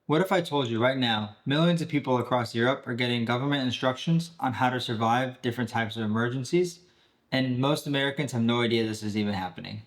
What if I told you right now, millions of people across Europe are getting government instructions on how to survive different types of emergencies, and most Americans have no idea this is even happening?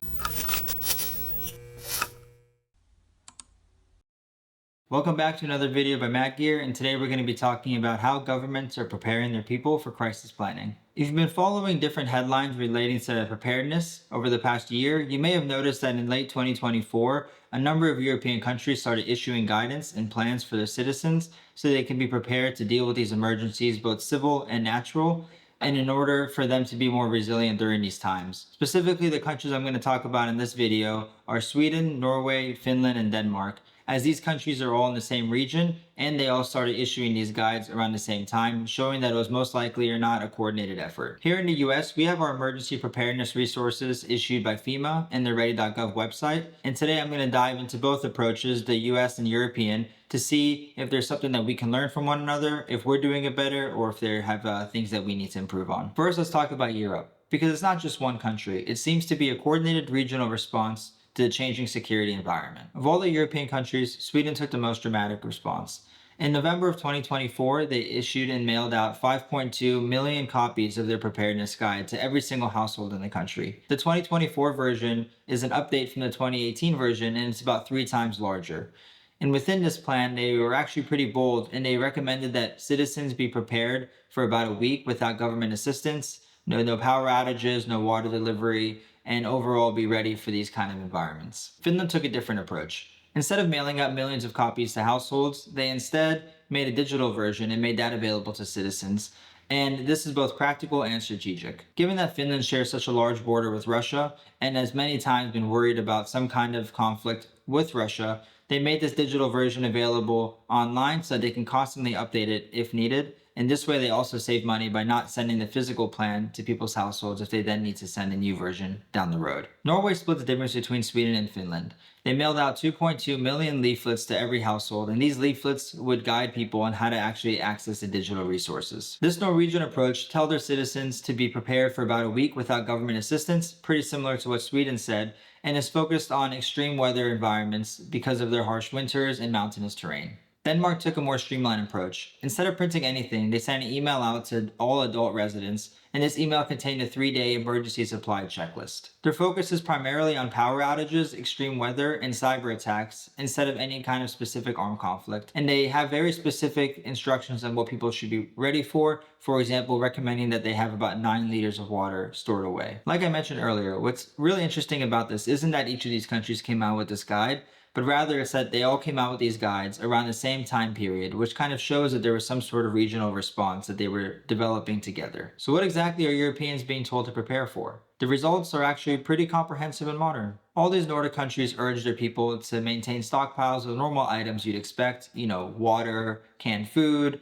Welcome back to another video by Matt Gear, and today we're going to be talking about how governments are preparing their people for crisis planning. If you've been following different headlines relating to preparedness over the past year, you may have noticed that in late 2024, a number of European countries started issuing guidance and plans for their citizens so they can be prepared to deal with these emergencies, both civil and natural, and in order for them to be more resilient during these times. Specifically, the countries I'm going to talk about in this video are Sweden, Norway, Finland, and Denmark, as these countries are all in the same region and they all started issuing these guides around the same time, showing that it was most likely or not a coordinated effort. Here in the US, we have our emergency preparedness resources issued by FEMA and the ready.gov website. And today I'm going to dive into both approaches, the US and European, to see if there's something that we can learn from one another, if we're doing it better, or if there have things that we need to improve on. First, let's talk about Europe, because it's not just one country. It seems to be a coordinated regional response to the changing security environment. Of all the European countries, Sweden took the most dramatic response. In November of 2024, they issued and mailed out 5.2 million copies of their preparedness guide to every single household in the country. The 2024 version is an update from the 2018 version, and it's about 3 times larger. And within this plan, they were actually pretty bold, and they recommended that citizens be prepared for about a week without government assistance, no power outages, no water delivery, and overall be ready for these kind of environments. Finland took a different approach. Instead of mailing out millions of copies to households, they instead made a digital version and made that available to citizens. And this is both practical and strategic. Given that Finland shares such a large border with Russia and has many times been worried about some kind of conflict with Russia, they made this digital version available online so that they can constantly update it if needed. And this way they also save money by not sending the physical plan to people's households if they then need to send a new version down the road. Norway split the difference between Sweden and Finland. They mailed out 2.2 million leaflets to every household, and these leaflets would guide people on how to actually access the digital resources. This Norwegian approach tells their citizens to be prepared for about a week without government assistance, pretty similar to what Sweden said, and is focused on extreme weather environments because of their harsh winters and mountainous terrain. Denmark took a more streamlined approach. Instead of printing anything, they sent an email out to all adult residents, and this email contained a 3-day emergency supply checklist. Their focus is primarily on power outages, extreme weather, and cyber attacks instead of any kind of specific armed conflict. And they have very specific instructions on what people should be ready for example, recommending that they have about 9 liters of water stored away. Like I mentioned earlier, what's really interesting about this isn't that each of these countries came out with this guide, but rather it's that they all came out with these guides around the same time period, which kind of shows that there was some sort of regional response that they were developing together. So what exactly are Europeans being told to prepare for? The results are actually pretty comprehensive and modern. All these Nordic countries urge their people to maintain stockpiles of normal items you'd expect, water, canned food,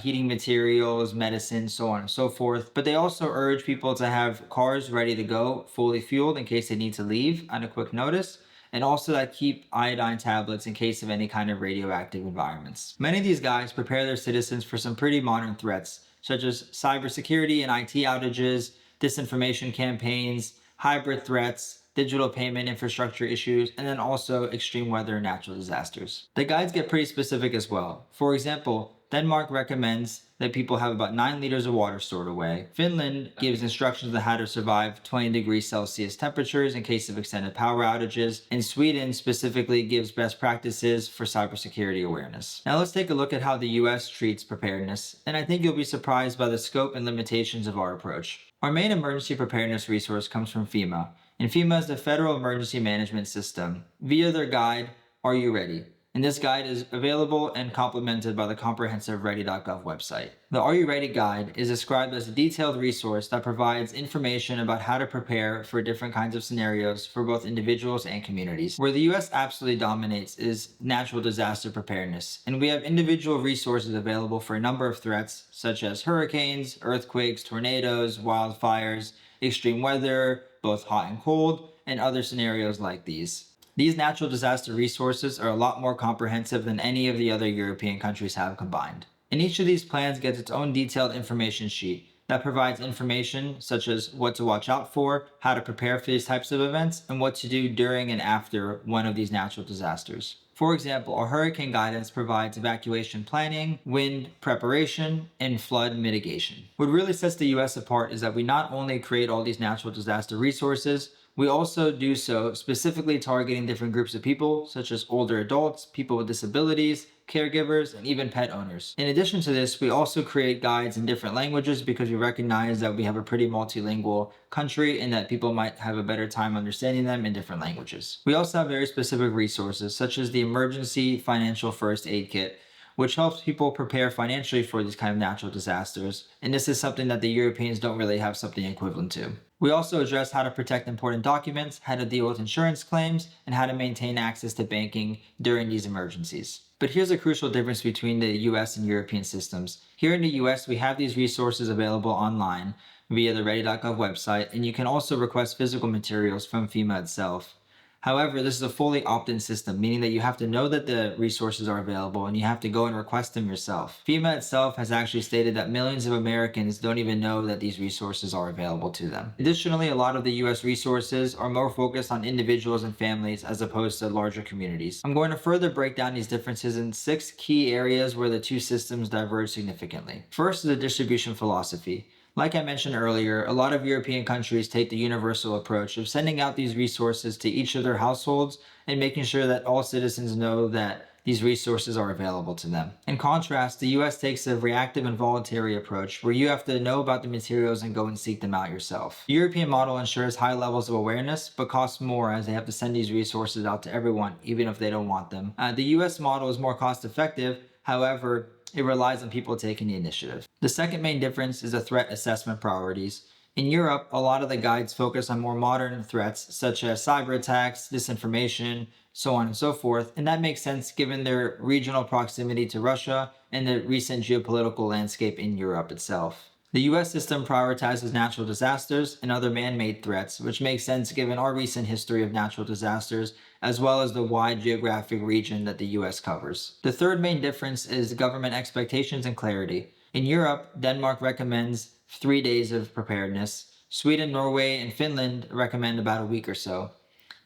heating materials, medicine, so on and so forth. But they also urge people to have cars ready to go, fully fueled in case they need to leave on a quick notice, and also that keep iodine tablets in case of any kind of radioactive environments. Many of these guides prepare their citizens for some pretty modern threats, such as cybersecurity and IT outages, disinformation campaigns, hybrid threats, digital payment infrastructure issues, and then also extreme weather and natural disasters. The guides get pretty specific as well. For example, Denmark recommends that people have about 9 liters of water stored away. Finland gives instructions on how to survive 20 degrees Celsius temperatures in case of extended power outages. And Sweden specifically gives best practices for cybersecurity awareness. Now let's take a look at how the US treats preparedness. And I think you'll be surprised by the scope and limitations of our approach. Our main emergency preparedness resource comes from FEMA. And FEMA is the Federal Emergency Management System via their guide, Are You Ready? And this guide is available and complemented by the comprehensive ready.gov website. The Are You Ready guide is described as a detailed resource that provides information about how to prepare for different kinds of scenarios for both individuals and communities. Where the US absolutely dominates is natural disaster preparedness, and we have individual resources available for a number of threats such as hurricanes, earthquakes, tornadoes, wildfires, extreme weather, both hot and cold, and other scenarios like these. These natural disaster resources are a lot more comprehensive than any of the other European countries have combined. And each of these plans gets its own detailed information sheet that provides information such as what to watch out for, how to prepare for these types of events, and what to do during and after one of these natural disasters. For example, a hurricane guidance provides evacuation planning, wind preparation, and flood mitigation. What really sets the US apart is that we not only create all these natural disaster resources, we also do so specifically targeting different groups of people, such as older adults, people with disabilities, caregivers, and even pet owners. In addition to this, we also create guides in different languages because we recognize that we have a pretty multilingual country and that people might have a better time understanding them in different languages. We also have very specific resources, such as the Emergency Financial First Aid Kit, which helps people prepare financially for these kind of natural disasters. And this is something that the Europeans don't really have something equivalent to. We also address how to protect important documents, how to deal with insurance claims, and how to maintain access to banking during these emergencies. But here's a crucial difference between the US and European systems. Here in the US, we have these resources available online via the ready.gov website, and you can also request physical materials from FEMA itself. However, this is a fully opt-in system, meaning that you have to know that the resources are available and you have to go and request them yourself. FEMA itself has actually stated that millions of Americans don't even know that these resources are available to them. Additionally, a lot of the US resources are more focused on individuals and families as opposed to larger communities. I'm going to further break down these differences in 6 key areas where the two systems diverge significantly. First is the distribution philosophy. Like I mentioned earlier, a lot of European countries take the universal approach of sending out these resources to each of their households and making sure that all citizens know that these resources are available to them. In contrast, the US takes a reactive and voluntary approach where you have to know about the materials and go and seek them out yourself. The European model ensures high levels of awareness but costs more as they have to send these resources out to everyone even if they don't want them. The US model is more cost effective, however, it relies on people taking the initiative. The second main difference is the threat assessment priorities. In Europe, a lot of the guides focus on more modern threats such as cyber attacks, disinformation, so on and so forth, and that makes sense given their regional proximity to Russia and the recent geopolitical landscape in Europe itself. The US system prioritizes natural disasters and other man-made threats, which makes sense given our recent history of natural disasters, as well as the wide geographic region that the US covers. The third main difference is government expectations and clarity. In Europe, Denmark recommends 3 days of preparedness. Sweden, Norway, and Finland recommend about a week or so.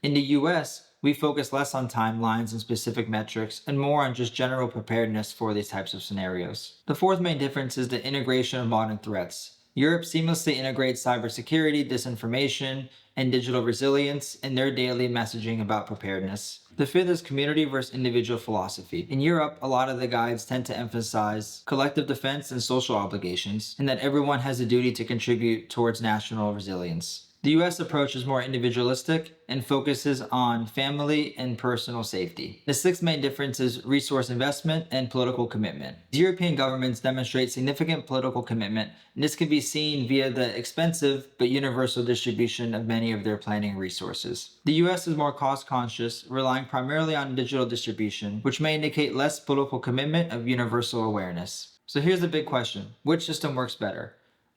In the US, we focus less on timelines and specific metrics and more on just general preparedness for these types of scenarios. The fourth main difference is the integration of modern threats. Europe seamlessly integrates cybersecurity, disinformation, and digital resilience in their daily messaging about preparedness. The fifth is community versus individual philosophy. In Europe, a lot of the guides tend to emphasize collective defense and social obligations, and that everyone has a duty to contribute towards national resilience. The US approach is more individualistic and focuses on family and personal safety. The sixth main difference is resource investment and political commitment. European governments demonstrate significant political commitment, and this can be seen via the expensive but universal distribution of many of their planning resources. The US is more cost conscious, relying primarily on digital distribution, which may indicate less political commitment of universal awareness. So here's the big question: which system works better?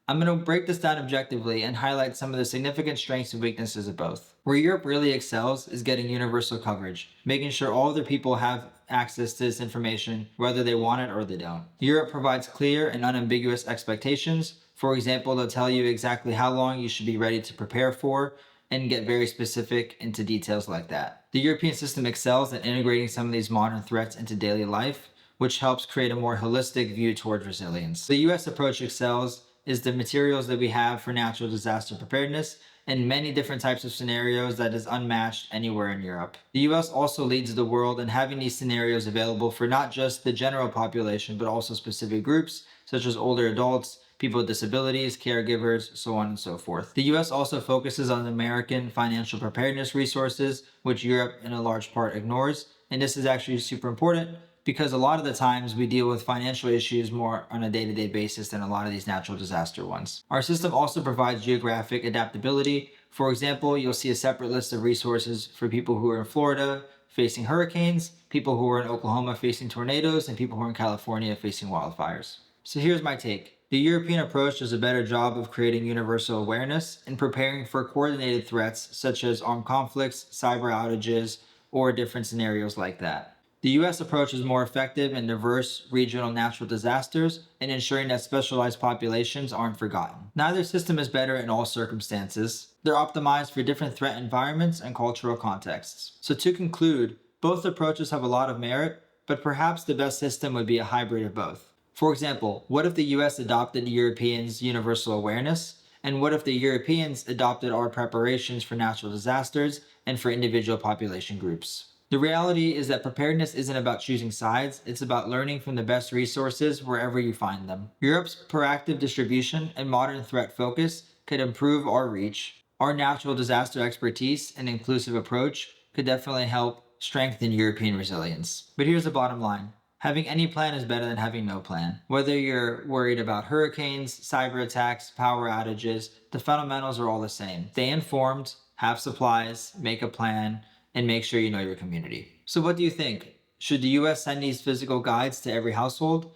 I'm going to break this down objectively and highlight some of the significant strengths and weaknesses of both. Where Europe really excels is getting universal coverage, making sure all of their people have access to this information, whether they want it or they don't. Europe provides clear and unambiguous expectations. For example, they'll tell you exactly how long you should be ready to prepare for and get very specific into details like that. The European system excels at integrating some of these modern threats into daily life, which helps create a more holistic view towards resilience. The US approach excels is the materials that we have for natural disaster preparedness in many different types of scenarios that is unmatched anywhere in Europe. The US also leads the world in having these scenarios available for not just the general population, but also specific groups such as older adults, people with disabilities, caregivers, so on and so forth. The US also focuses on American financial preparedness resources, which Europe in a large part ignores. And this is actually super important because a lot of the times we deal with financial issues more on a day-to-day basis than a lot of these natural disaster ones. Our system also provides geographic adaptability. For example, you'll see a separate list of resources for people who are in Florida facing hurricanes, people who are in Oklahoma facing tornadoes, and people who are in California facing wildfires. So here's my take. The European approach does a better job of creating universal awareness and preparing for coordinated threats such as armed conflicts, cyber outages, or different scenarios like that. The US approach is more effective in diverse regional natural disasters and ensuring that specialized populations aren't forgotten. Neither system is better in all circumstances. They're optimized for different threat environments and cultural contexts. So to conclude, Both approaches have a lot of merit, but perhaps the best system would be a hybrid of both. For example, what if the US adopted Europeans' universal awareness? And what if the Europeans adopted our preparations for natural disasters and for individual population groups? The reality is that preparedness isn't about choosing sides, it's about learning from the best resources wherever you find them. Europe's proactive distribution and modern threat focus could improve our reach. Our natural disaster expertise and inclusive approach could definitely help strengthen European resilience. But here's the bottom line. Having any plan is better than having no plan. Whether you're worried about hurricanes, cyber attacks, power outages, the fundamentals are all the same. Stay informed, have supplies, make a plan, and make sure you know your community. So what do you think? Should the US send these physical guides to every household?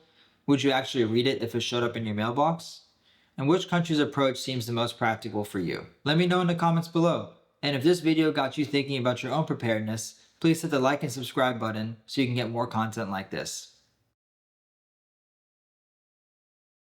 Would you actually read it if it showed up in your mailbox? And which country's approach seems the most practical for you? Let me know in the comments below. And if this video got you thinking about your own preparedness, please hit the like and subscribe button so you can get more content like this.